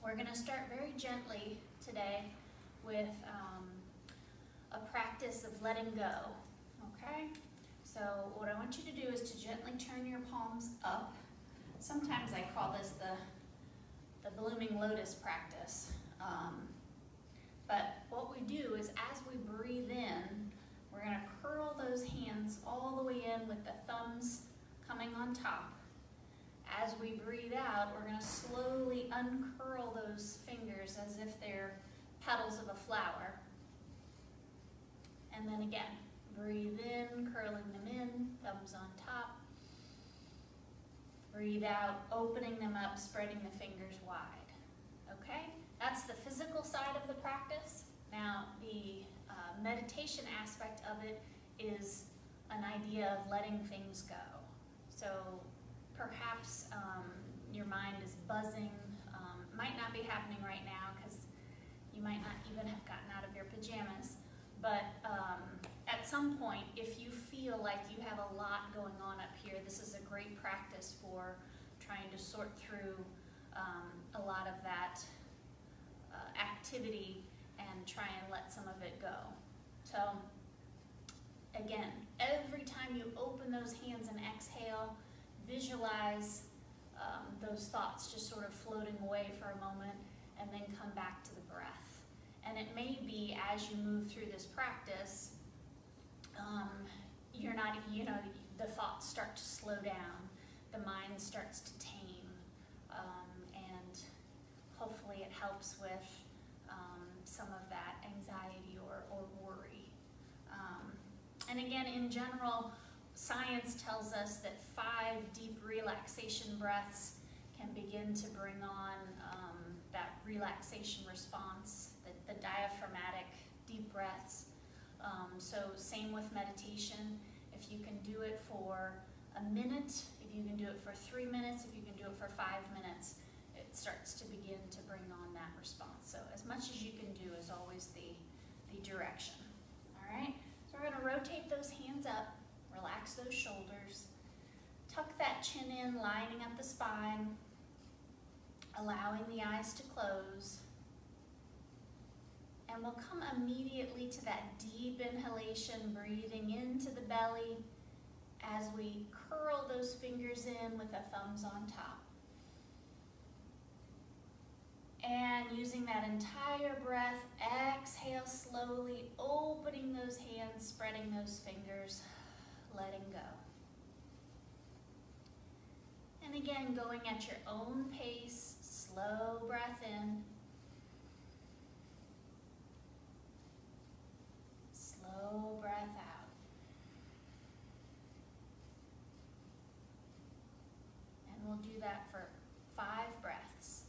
We're going to start very gently today with a practice of letting go, okay? So what I want you to do is to gently turn your palms up. Sometimes I call this the blooming lotus practice. But what we do is as we breathe in, we're going to curl those hands all the way in with the thumbs coming on top. As we breathe out, we're going to slowly uncurl those fingers as if they're petals of a flower. And then again, breathe in, curling them in, thumbs on top. Breathe out, opening them up, spreading the fingers wide. Okay? That's the physical side of the practice. Now, the meditation aspect of it is an idea of letting things go. So perhaps your mind is buzzing, might not be happening right now because you might not even have gotten out of your pajamas, but at some point, if you feel like you have a lot going on up here, this is a great practice for trying to sort through a lot of that activity and try and let some of it go. So again, every time you open those hands and exhale, visualize those thoughts just sort of floating away for a moment and then come back to the breath. And it may be as you move through this practice, you're not, the thoughts start to slow down, the mind starts to tame, and hopefully it helps with some of that anxiety or worry. And again, in general, science tells us that 5 deep relaxation breaths can begin to bring on that relaxation response, the diaphragmatic deep breaths. So same with meditation. If you can do it for a minute, if you can do it for 3 minutes, if you can do it for 5 minutes, it starts to begin to bring on that response. So as much as you can do is always the direction. All right? So we're going to rotate those hands up. Relax those shoulders. Tuck that chin in, lining up the spine, allowing the eyes to close. And we'll come immediately to that deep inhalation, breathing into the belly as we curl those fingers in with the thumbs on top. And using that entire breath, exhale slowly, opening those hands, spreading those fingers, letting go. And again, going at your own pace, slow breath in, slow breath out. And we'll do that for 5 breaths.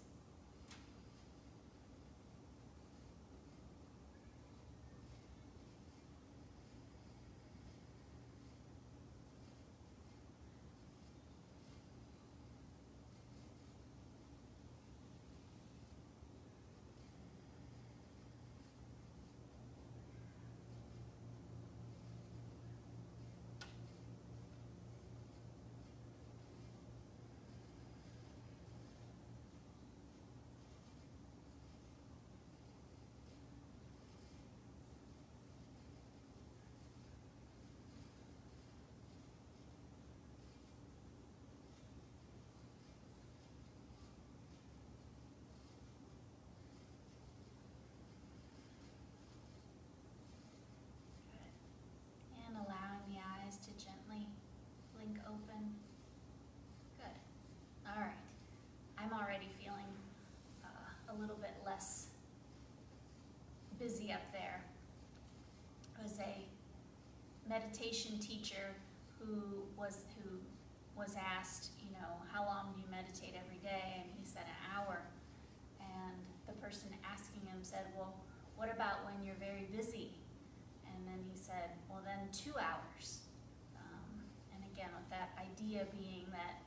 Open. Good. All right. I'm already feeling a little bit less busy up there. I was a meditation teacher who was asked, how long do you meditate every day? And he said an hour. And the person asking him said, well, what about when you're very busy? And then he said, well, then 2 hours. Again, with that idea being that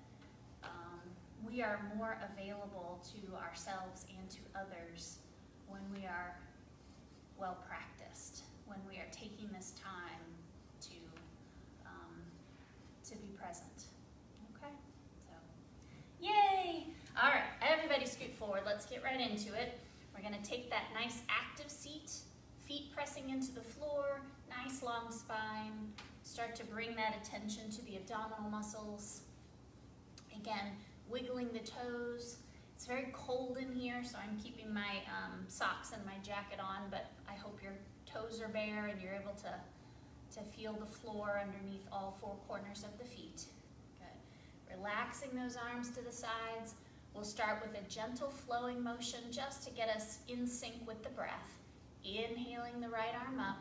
we are more available to ourselves and to others when we are well practiced, when we are taking this time to be present. Okay? So, yay! All right, everybody scoot forward. Let's get right into it. We're gonna take that nice active seat, feet pressing into the floor, nice long spine. Start to bring that attention to the abdominal muscles. Again, wiggling the toes. It's very cold in here, so I'm keeping my socks and my jacket on, but I hope your toes are bare and you're able to feel the floor underneath all four corners of the feet. Good. Relaxing those arms to the sides. We'll start with a gentle flowing motion just to get us in sync with the breath. Inhaling the right arm up.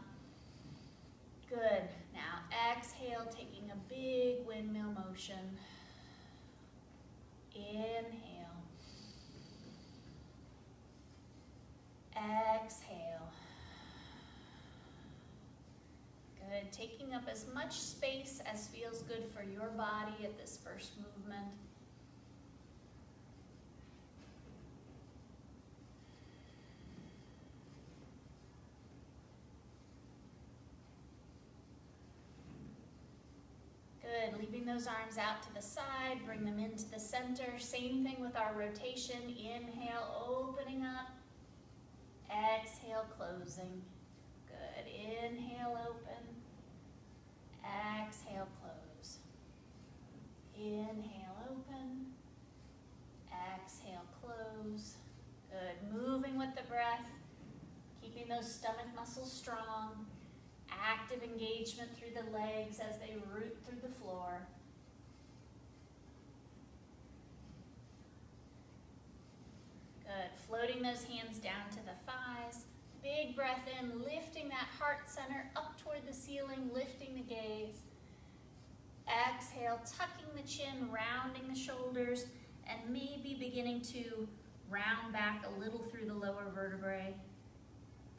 Good. Now exhale, taking a big windmill motion. Inhale. Exhale. Good. Taking up as much space as feels good for your body at this first movement. Good. Leaving those arms out to the side, bring them into the center. Same thing with our rotation. Inhale, opening up. Exhale, closing. Good. Inhale, open. Exhale, close. Inhale, open. Exhale, close. Good. Moving with the breath. Keeping those stomach muscles strong. Active engagement through the legs as they root through the floor. Good. Floating those hands down to the thighs. Big breath in, lifting that heart center up toward the ceiling, lifting the gaze. Exhale, tucking the chin, rounding the shoulders, and maybe beginning to round back a little through the lower vertebrae.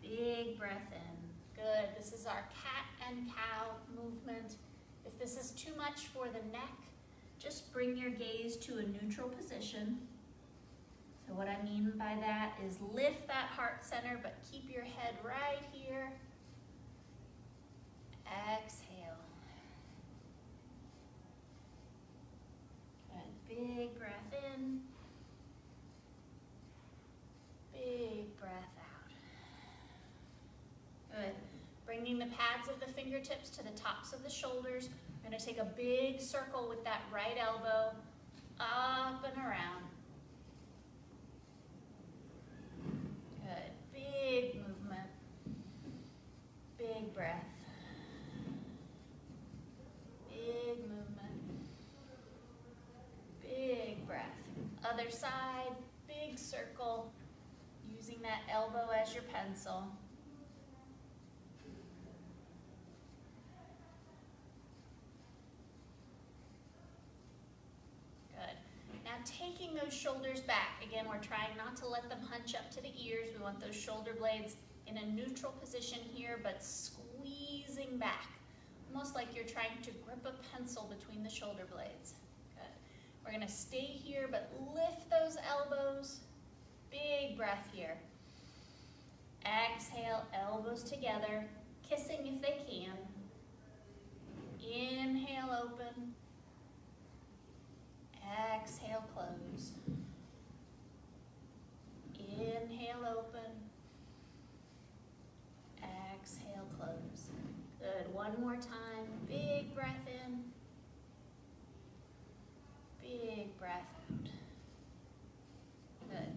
Big breath in. Good. This is our cat and cow movement. If this is too much for the neck, just bring your gaze to a neutral position. So what I mean by that is lift that heart center, but keep your head right here. Exhale. Good. Big breath in. Big breath out. Good. Bringing the pads of the fingertips to the tops of the shoulders. We're going to take a big circle with that right elbow up and around. Good. Big movement. Big breath. Big movement. Big breath. Other side, big circle, using that elbow as your pencil. Taking those shoulders back. Again, we're trying not to let them hunch up to the ears. We want those shoulder blades in a neutral position here, but squeezing back. Almost like you're trying to grip a pencil between the shoulder blades. Good. We're going to stay here, but lift those elbows. Big breath here. Exhale, elbows together, kissing if they can. Inhale, open. Exhale, close. Inhale, open. Exhale, close. Good. One more time. Big breath in. Big breath out. Good.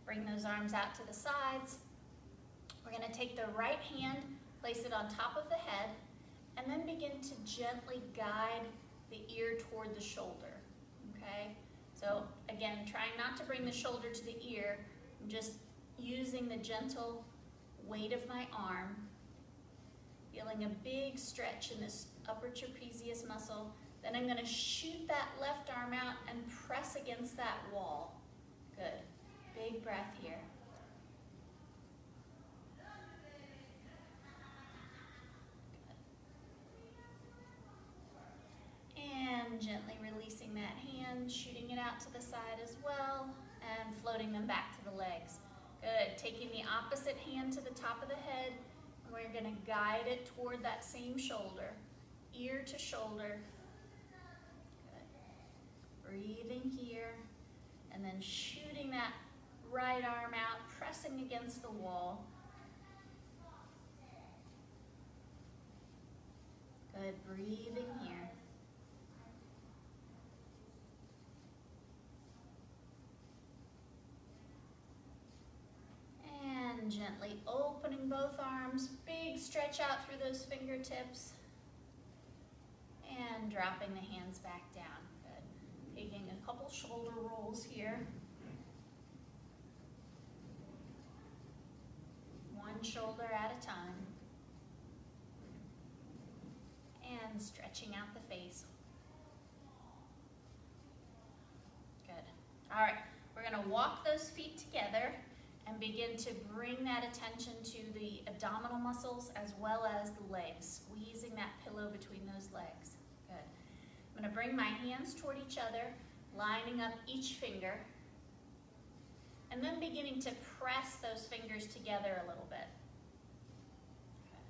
Bring those arms out to the sides. We're going to take the right hand, place it on top of the head, and then begin to gently guide the ear toward the shoulder. Okay, so again, trying not to bring the shoulder to the ear. I'm just using the gentle weight of my arm, feeling a big stretch in this upper trapezius muscle. Then I'm going to shoot that left arm out and press against that wall. Good. Big breath here. And gently releasing that hand, shooting it out to the side as well, and floating them back to the legs. Good. Taking the opposite hand to the top of the head, and we're going to guide it toward that same shoulder, ear to shoulder. Good. Breathing here, and then shooting that right arm out, pressing against the wall. Good, breathing here. And gently opening both arms, big stretch out through those fingertips. And dropping the hands back down. Good. Taking a couple shoulder rolls here. One shoulder at a time. And stretching out the face. Good. All right, we're gonna walk those feet together and begin to bring that attention to the abdominal muscles as well as the legs, squeezing that pillow between those legs. Good. I'm gonna bring my hands toward each other, lining up each finger, and then beginning to press those fingers together a little bit. Okay.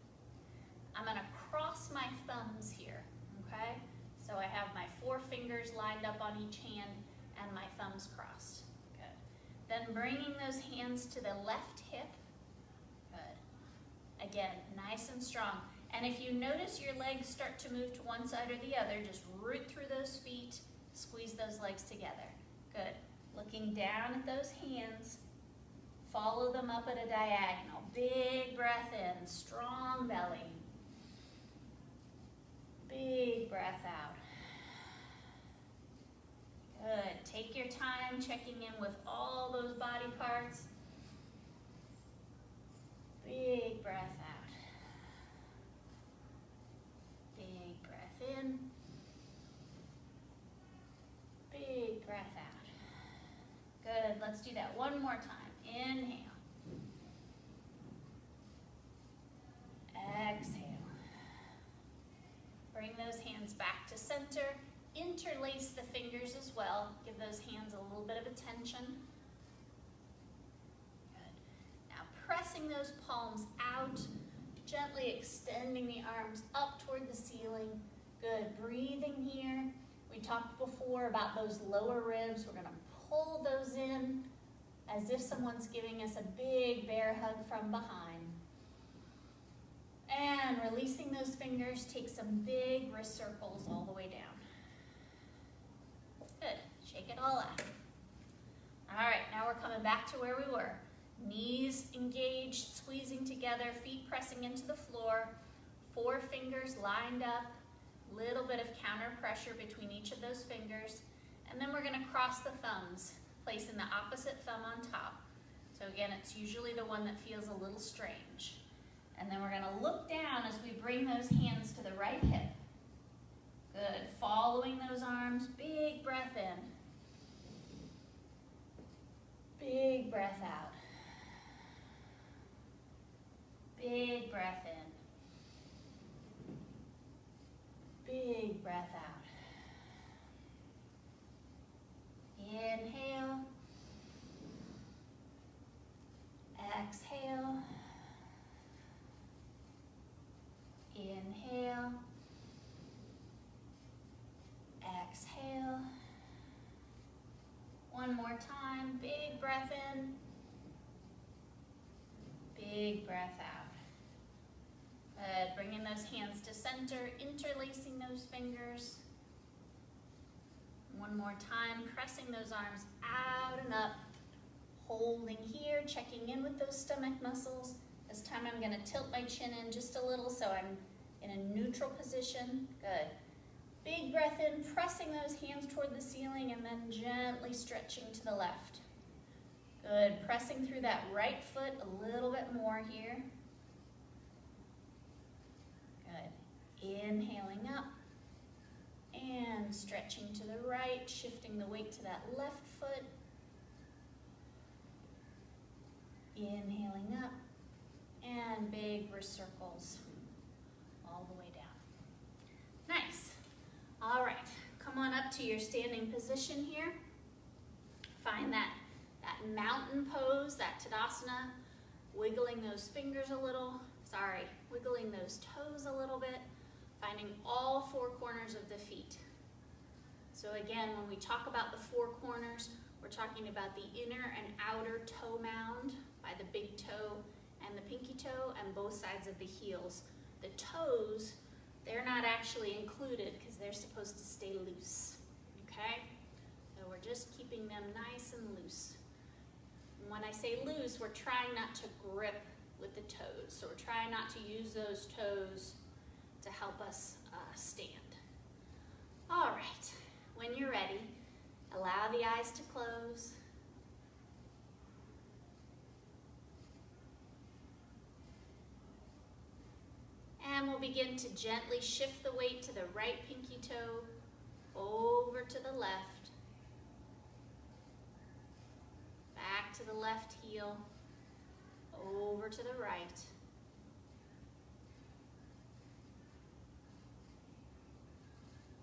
I'm gonna cross my thumbs here, okay? So I have my 4 fingers lined up on each hand and my thumbs crossed. Good. Then bringing those hands to the left hip. Good. Again, nice and strong. And if you notice your legs start to move to one side or the other, just root through those feet, squeeze those legs together. Good. Looking down at those hands, follow them up at a diagonal. Big breath in, strong belly. Big breath out. Good. Take your time checking in with all those body parts. Big breath out. Big breath in. Big breath out. Good. Let's do that one more time. Inhale. Exhale. Bring those hands back to center. Interlace the fingers as well. Give those hands a little bit of attention. Good. Now pressing those palms out, gently extending the arms up toward the ceiling. Good. Breathing here. We talked before about those lower ribs. We're going to pull those in as if someone's giving us a big bear hug from behind. And releasing those fingers, take some big wrist circles all the way down. Good. Shake it all out. All right, now we're coming back to where we were. Knees engaged, squeezing together, feet pressing into the floor, 4 fingers lined up, little bit of counter pressure between each of those fingers. And then we're going to cross the thumbs, placing the opposite thumb on top. So again, it's usually the one that feels a little strange. And then we're going to look down as we bring those hands to the right hip. Good. Following those arms, big breath in. Big breath out. Big breath in. Big breath out. Inhale. Exhale. Inhale. Exhale. One more time. Big breath in. Big breath out. Good. Bringing those hands to center, interlacing those fingers. One more time. Pressing those arms out and up. Holding here, checking in with those stomach muscles. This time I'm going to tilt my chin in just a little so I'm in a neutral position. Good. Big breath in, pressing those hands toward the ceiling and then gently stretching to the left. Good. Pressing through that right foot a little bit more here. Good. Inhaling up and stretching to the right, shifting the weight to that left foot. Inhaling up. And big wrist circles all the way down. Nice. All right, come on up to your standing position here. Find that mountain pose, that Tadasana, wiggling those fingers a little, wiggling those toes a little bit, finding all 4 corners of the feet. So again, when we talk about the 4 corners, we're We're talking about the inner and outer toe mound by the big toe and the pinky toe and both sides of the heels. The toes, they're not actually included because they're supposed to stay loose, okay? So we're just keeping them nice and loose. And when I say loose, we're trying not to grip with the toes. So we're trying not to use those toes to help us stand. All right, when you're ready, allow the eyes to close. And we'll begin to gently shift the weight to the right pinky toe, over to the left, back to the left heel, over to the right.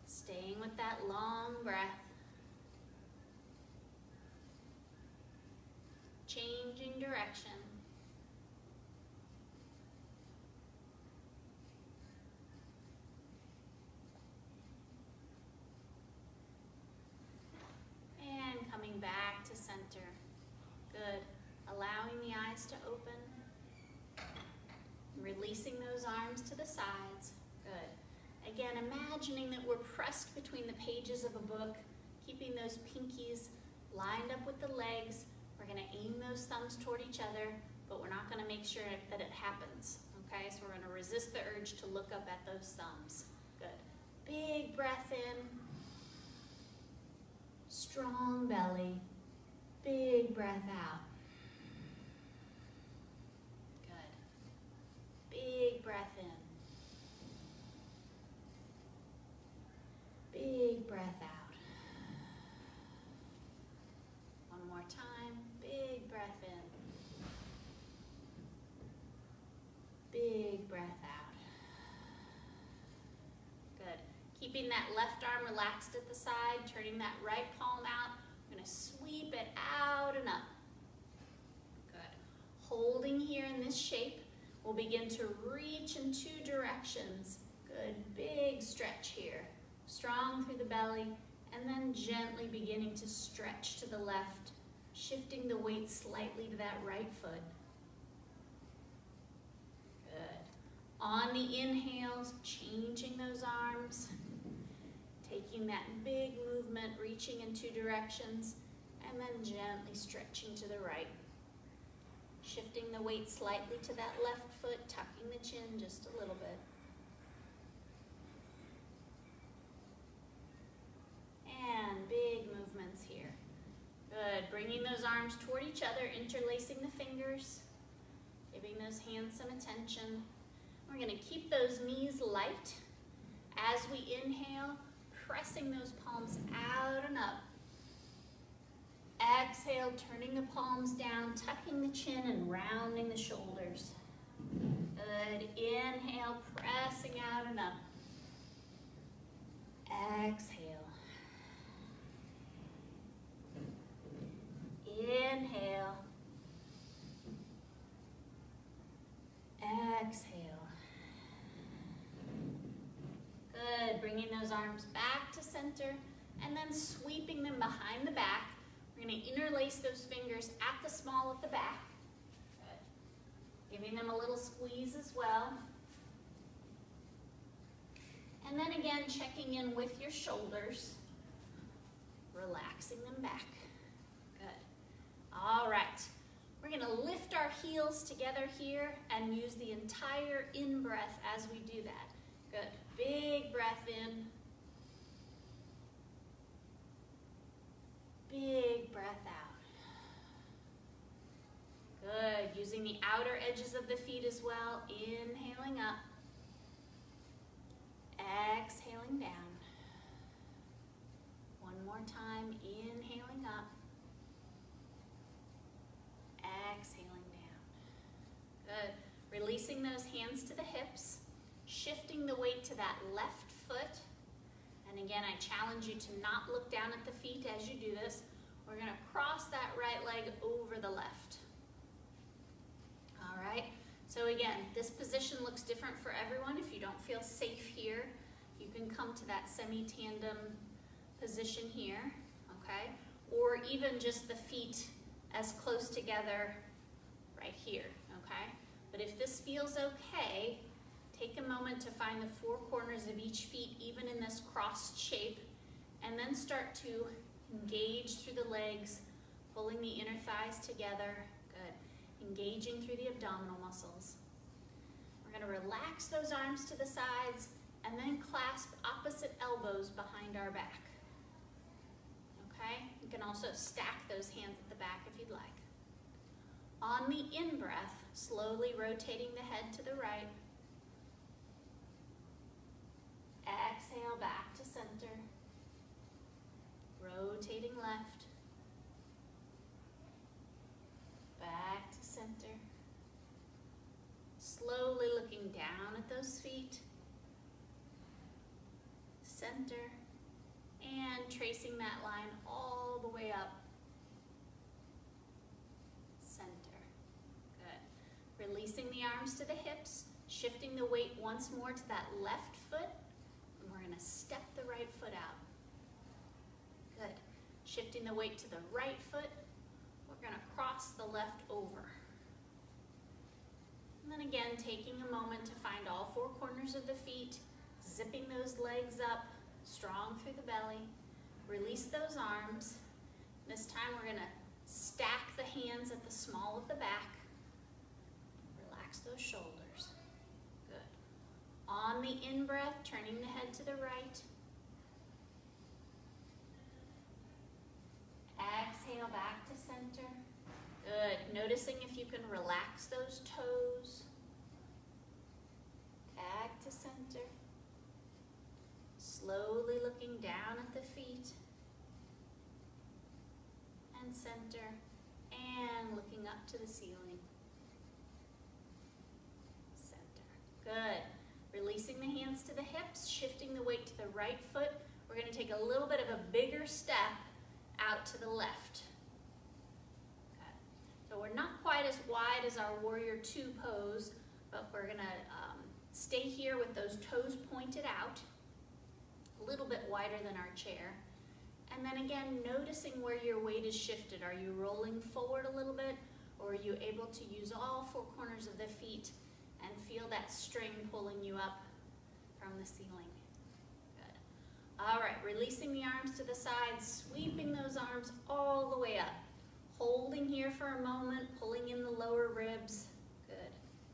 Staying with that long breath. Changing direction. And coming back to center. Good. Allowing the eyes to open. Releasing those arms to the sides. Good. Again, imagining that we're pressed between the pages of a book, keeping those pinkies lined up with the legs. We're going to aim those thumbs toward each other, but we're not going to make sure that it happens. Okay, so we're going to resist the urge to look up at those thumbs. Good. Big breath in. Strong belly. Big breath out. Good. Big breath in. Big breath out. One more time. Big breath in. Big breath out. Good. Keeping that left arm relaxed at the side, turning that right palm out. I'm going to sweep it out and up. Good. Holding here in this shape, we'll begin to reach in two directions. Good. Big stretch here. Strong through the belly, and then gently beginning to stretch to the left, shifting the weight slightly to that right foot. Good. On the inhales, changing those arms, taking that big movement, reaching in two directions, and then gently stretching to the right. Shifting the weight slightly to that left foot, tucking the chin just a little bit. And big movements here. Good. Bringing those arms toward each other, interlacing the fingers, giving those hands some attention. We're going to keep those knees light. As we inhale, pressing those palms out and up. Exhale, turning the palms down, tucking the chin and rounding the shoulders. Good. Inhale, pressing out and up. Exhale. Inhale. Exhale. Good. Bringing those arms back to center and then sweeping them behind the back. We're going to interlace those fingers at the small of the back. Good. Giving them a little squeeze as well. And then again, checking in with your shoulders. Relaxing them back. All right, we're going to lift our heels together here and use the entire in-breath as we do that. Good. Big breath in. Big breath out. Good. Using the outer edges of the feet as well. Inhaling up. Exhaling down. One more time. Inhaling up. Exhaling down. Good. Releasing those hands to the hips, shifting the weight to that left foot. And again, I challenge you to not look down at the feet as you do this. We're going to cross that right leg over the left. All right. So again, this position looks different for everyone. If you don't feel safe here, you can come to that semi-tandem position here. Okay. Or or even just the feet as close together right here, okay? But if this feels okay, take a moment to find the four corners of each feet, even in this crossed shape, and then start to engage through the legs, pulling the inner thighs together. Good. Engaging through the abdominal muscles. We're going to relax those arms to the sides and then clasp opposite elbows behind our back. Okay? You can also stack those hands at the back if you'd like. On the in-breath, slowly rotating the head to the right. Exhale back to center. Rotating left. Back to center. Slowly looking down at those feet. Center. And tracing that line all the way up. Center. Good. Releasing the arms to the hips, shifting the weight once more to that left foot. And we're going to step the right foot out. Good. Shifting the weight to the right foot. We're going to cross the left over. And then again, taking a moment to find all four corners of the feet, zipping those legs up, strong through the belly. Release those arms. This time we're going to stack the hands at the small of the back. Relax those shoulders. Good. On the in-breath, turning the head to the right. Exhale back to center. Good. Noticing if you can relax those toes. Back to center. Slowly looking down at the feet. And center. And looking up to the ceiling. Center. Good. Releasing the hands to the hips, shifting the weight to the right foot. We're going to take a little bit of a bigger step out to the left. Okay. So we're not quite as wide as our warrior two pose, but we're going to stay here with those toes pointed out, a little bit wider than our chair. And then again, noticing where your weight is shifted. Are you rolling forward a little bit, or are you able to use all four corners of the feet and feel that string pulling you up from the ceiling? All right, releasing the arms to the sides, sweeping those arms all the way up. Holding here for a moment, pulling in the lower ribs. Good.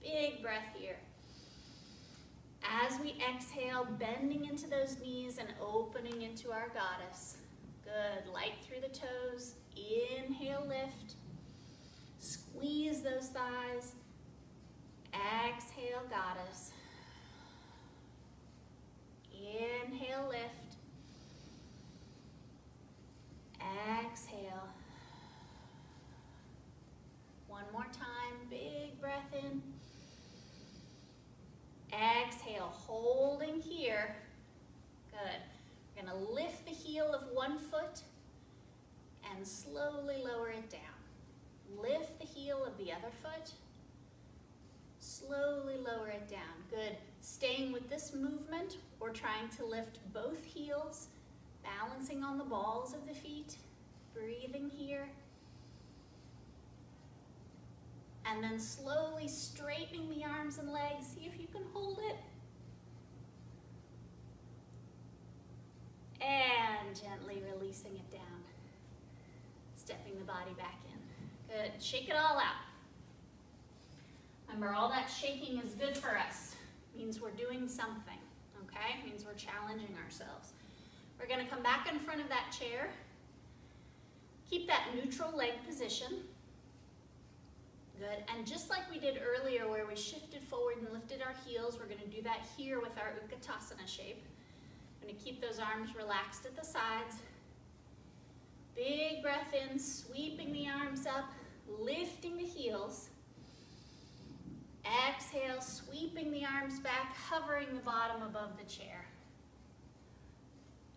Big breath here. As we exhale, bending into those knees and opening into our goddess. Good. Light through the toes. Inhale, lift. Squeeze those thighs. Exhale, goddess. Inhale, lift. Exhale. One more time, big breath in. Exhale, holding here. Good. We're going to lift the heel of one foot and slowly lower it down. Lift the heel of the other foot. Slowly lower it down. Good. Staying with this movement, we're trying to lift both heels, balancing on the balls of the feet, breathing here. And then slowly straightening the arms and legs. See if you can hold it. And gently releasing it down. Stepping the body back in. Good. Shake it all out. Remember, all that shaking is good for us. Means we're doing something, okay? Means we're challenging ourselves. We're going to come back in front of that chair. Keep that neutral leg position. Good. And just like we did earlier where we shifted forward and lifted our heels, we're going to do that here with our Utkatasana shape. I'm going to keep those arms relaxed at the sides. Big breath in, sweeping the arms up, lifting the heels. Exhale, sweeping the arms back, hovering the bottom above the chair.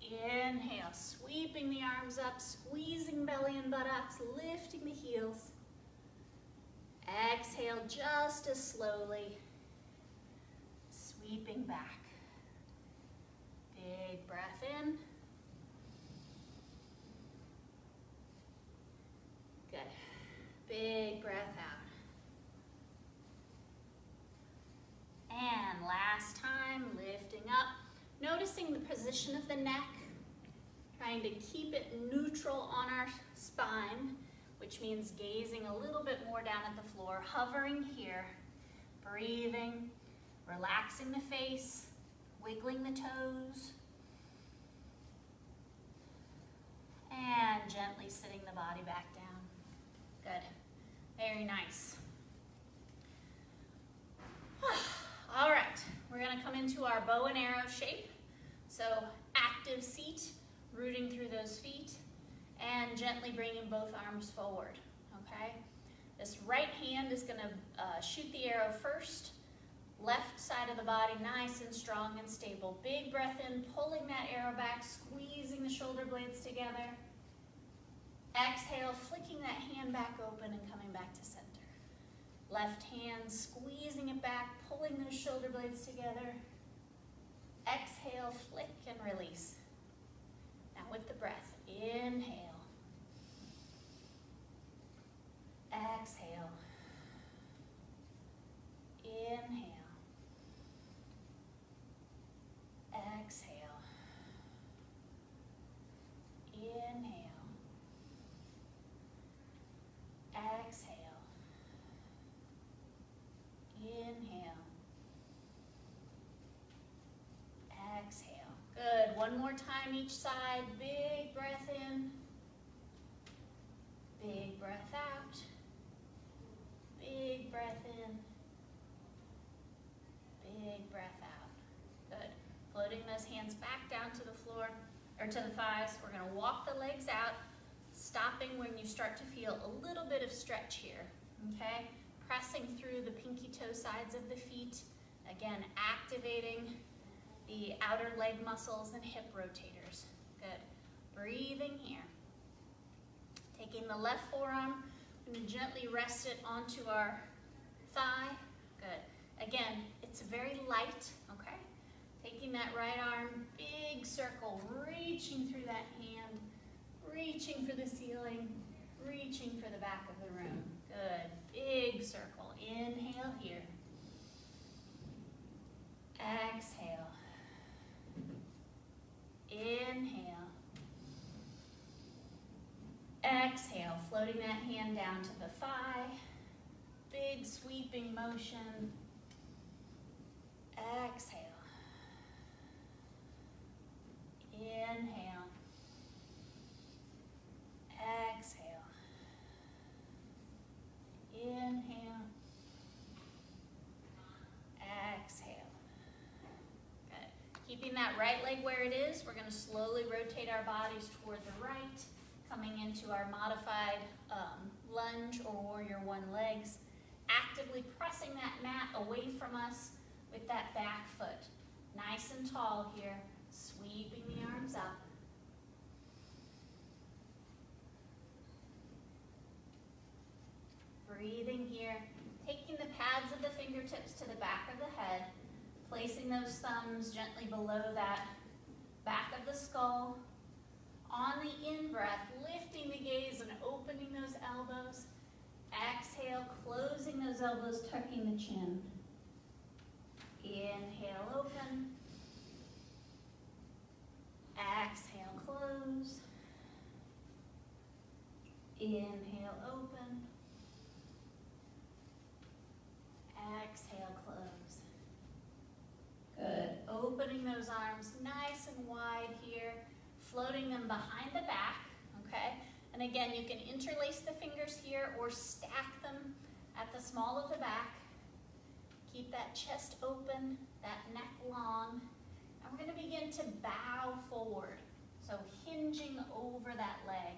Inhale, sweeping the arms up, squeezing belly and buttocks, lifting the heels. Exhale just as slowly, sweeping back. Big breath in. Big breath out. And last time, lifting up, noticing the position of the neck, trying to keep it neutral on our spine, which means gazing a little bit more down at the floor, hovering here, breathing, relaxing the face, wiggling the toes, and gently sitting the body back down. Good. Very nice. All right, we're going to come into our bow and arrow shape. So active seat, rooting through those feet, and gently bringing both arms forward, okay? This right hand is going to shoot the arrow first. Left side of the body, nice and strong and stable. Big breath in, pulling that arrow back, squeezing the shoulder blades together. Exhale, flicking that hand back open and coming back to center. Left hand, squeezing it back, pulling those shoulder blades together. Exhale, flick and release. Now with the breath, inhale. Exhale. Inhale. Exhale. Inhale. Exhale. Inhale. Exhale. Good. One more time each side. Big breath in. Big breath out. Big breath in. Big breath out. Good. Floating those hands back down to the floor, or to the thighs. We're going to walk the legs out, stopping when you start to feel a little bit of stretch here, okay? Pressing through the pinky toe sides of the feet. Again, activating the outer leg muscles and hip rotators. Good. Breathing here. Taking the left forearm, I'm going to gently rest it onto our thigh. Good. Again, it's very light, okay? Taking that right arm, big circle, reaching through that hand, reaching for the ceiling, reaching for the back of the room. Good. Big circle. Inhale here. Exhale. Inhale. Exhale, floating that hand down to the thigh. Big sweeping motion. Exhale. Inhale. Exhale. Inhale. Exhale. Good. Keeping that right leg where it is, we're going to slowly rotate our bodies toward the right, coming into our modified lunge or warrior one legs, actively pressing that mat away from us with that back foot. Nice and tall here, sweeping the arms up. Breathing here, taking the pads of the fingertips to the back of the head, placing those thumbs gently below that back of the skull. On the in-breath, lifting the gaze and opening those elbows. Exhale, closing those elbows, tucking the chin. Inhale, open. Exhale, close. Inhale, open. Exhale, close. Good. Opening those arms nice and wide here, floating them behind the back, okay? And again, you can interlace the fingers here or stack them at the small of the back. Keep that chest open, that neck long. And we're going to begin to bow forward. So hinging over that leg,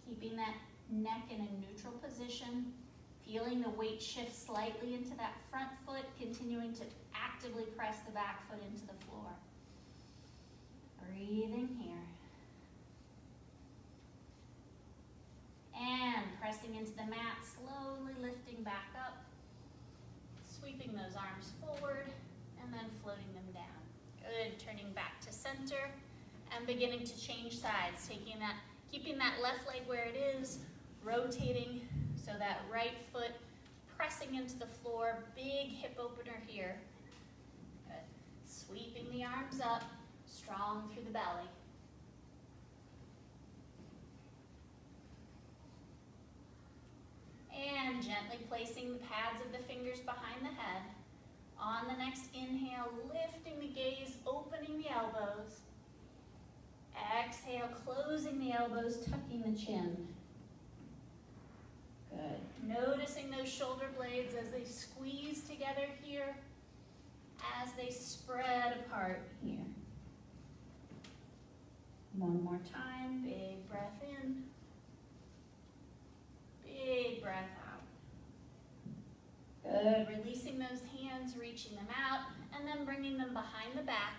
keeping that neck in a neutral position, feeling the weight shift slightly into that front foot, continuing to actively press the back foot into the floor. Breathing here. And pressing into the mat, slowly lifting back up, sweeping those arms forward, and then floating them down. Good, turning back to center, and beginning to change sides, keeping that left leg where it is, rotating So that right foot pressing into the floor, big hip opener here. Good. Sweeping the arms up, strong through the belly. And gently placing the pads of the fingers behind the head. On the next inhale, lifting the gaze, opening the elbows. Exhale, closing the elbows, tucking the chin. Good. Noticing those shoulder blades as they squeeze together here, as they spread apart here. One more time, big breath in. Big breath out. Good. Releasing those hands, reaching them out, and then bringing them behind the back.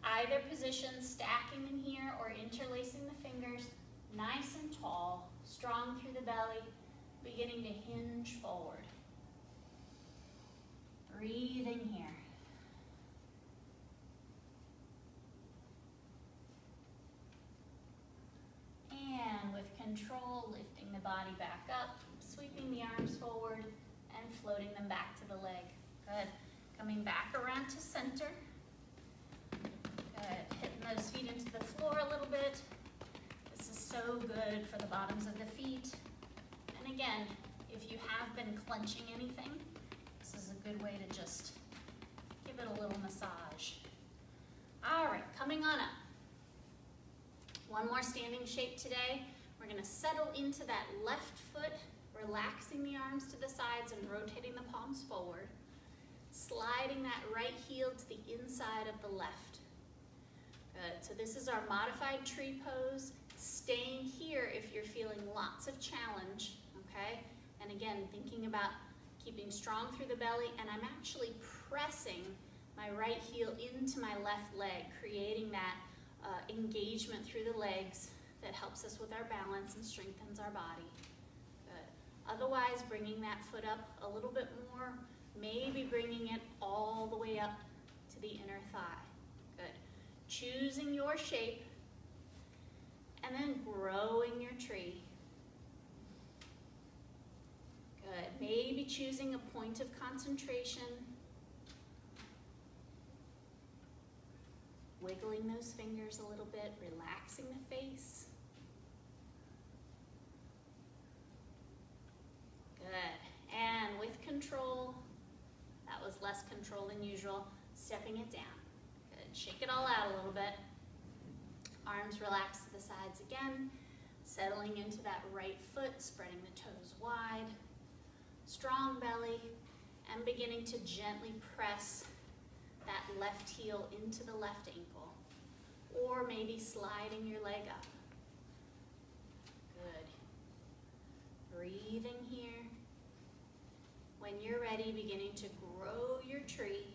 Either position, stacking them here or interlacing the fingers, nice and tall, strong through the belly, beginning to hinge forward. Breathing here. And with control, lifting the body back up, sweeping the arms forward, and floating them back to the leg. Good. Coming back around to center. Good. Hitting those feet into the floor a little bit. This is so good for the bottoms of the feet. And again, if you have been clenching anything, this is a good way to just give it a little massage. All right, coming on up. One more standing shape today. We're going to settle into that left foot, relaxing the arms to the sides and rotating the palms forward. Sliding that right heel to the inside of the left. Good. So this is our modified tree pose. Staying here if you're feeling lots of challenge, okay? And again, thinking about keeping strong through the belly, and I'm actually pressing my right heel into my left leg, creating that engagement through the legs that helps us with our balance and strengthens our body. Good. Otherwise, bringing that foot up a little bit more, maybe bringing it all the way up to the inner thigh. Good. Choosing your shape and then growing your tree. Good. Maybe choosing a point of concentration. Wiggling those fingers a little bit, relaxing the face. Good. And with control, that was less control than usual, stepping it down. Good. Shake it all out a little bit. Arms relax to the sides again, settling into that right foot, spreading the toes wide. Strong belly, and beginning to gently press that left heel into the left ankle, or maybe sliding your leg up. Good. Breathing here. When you're ready, beginning to grow your tree.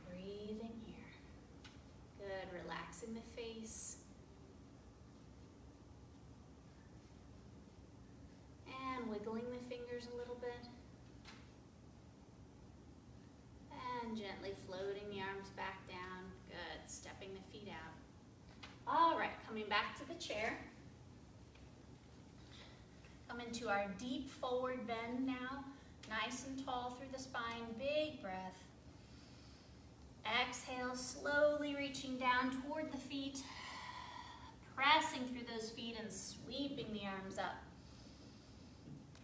Breathing here. Good. Relaxing the face. And wiggling the fingers a little bit. And gently floating the arms back down. Good. Stepping the feet out. All right, coming back to the chair. Come into our deep forward bend now. Nice and tall through the spine. Big breath. Exhale, slowly reaching down toward the feet. Pressing through those feet and sweeping the arms up.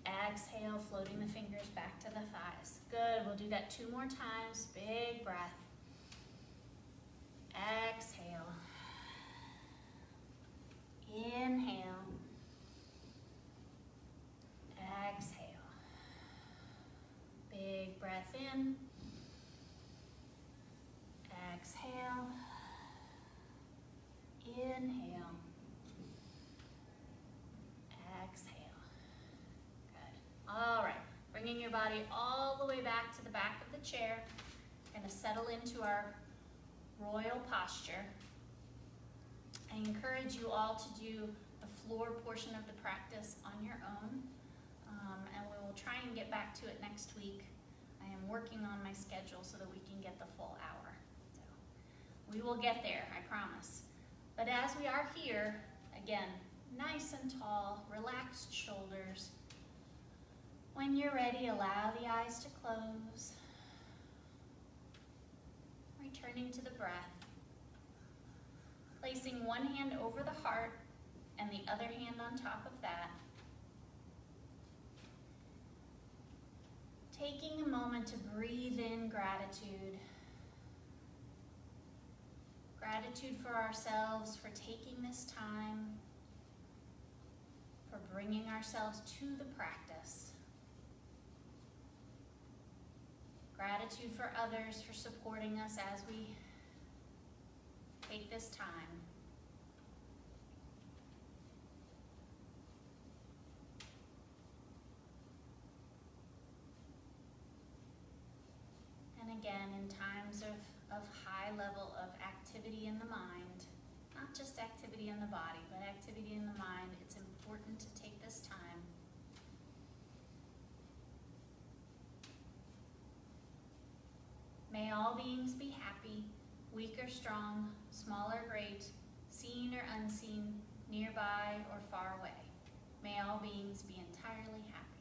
Exhale, floating the fingers back to the thighs. Good, we'll do that 2 more times. Big breath. Exhale. Inhale. Exhale. Big breath in. Exhale. Inhale. All right, bringing your body all the way back to the back of the chair. Going to settle into our royal posture. I encourage you all to do the floor portion of the practice on your own, and we will try and get back to it next week. I am working on my schedule so that we can get the full hour. So we will get there, I promise. But as we are here, again, nice and tall, relaxed shoulders. When you're ready, allow the eyes to close. Returning to the breath. Placing one hand over the heart and the other hand on top of that. Taking a moment to breathe in gratitude. Gratitude for ourselves, for taking this time, for bringing ourselves to the practice. Gratitude for others for supporting us as we take this time. And again, in times of high level of activity in the mind, not just activity in the body, but activity in the mind, it's important to take this time. May all beings be happy, weak or strong, small or great, seen or unseen, nearby or far away. May all beings be entirely happy.